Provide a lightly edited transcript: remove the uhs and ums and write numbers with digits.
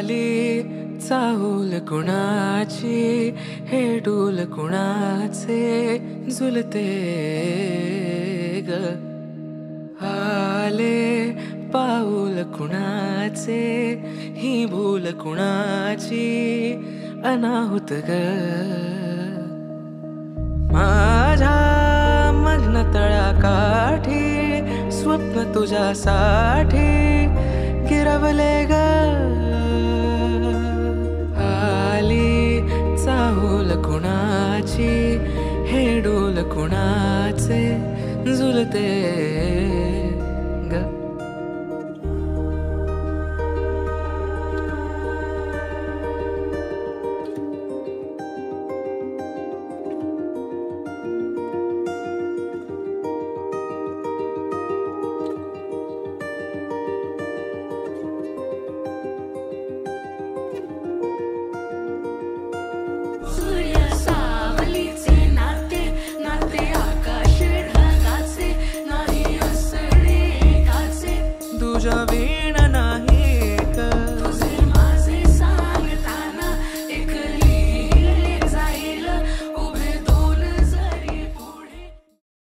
आली चाहूल कुणाची, हे डोल कुणाचे झुलते ग. आले पाऊल कुणाचे, ही भूल कुणाची अनाहुत ग. माझ्या मग्न तळाकाठी स्वप्न तुझ्यासाठी गिरवले ग. आली चाहूल कुणाची, हे डोल कुणाचे झुलते ग. तुझ्या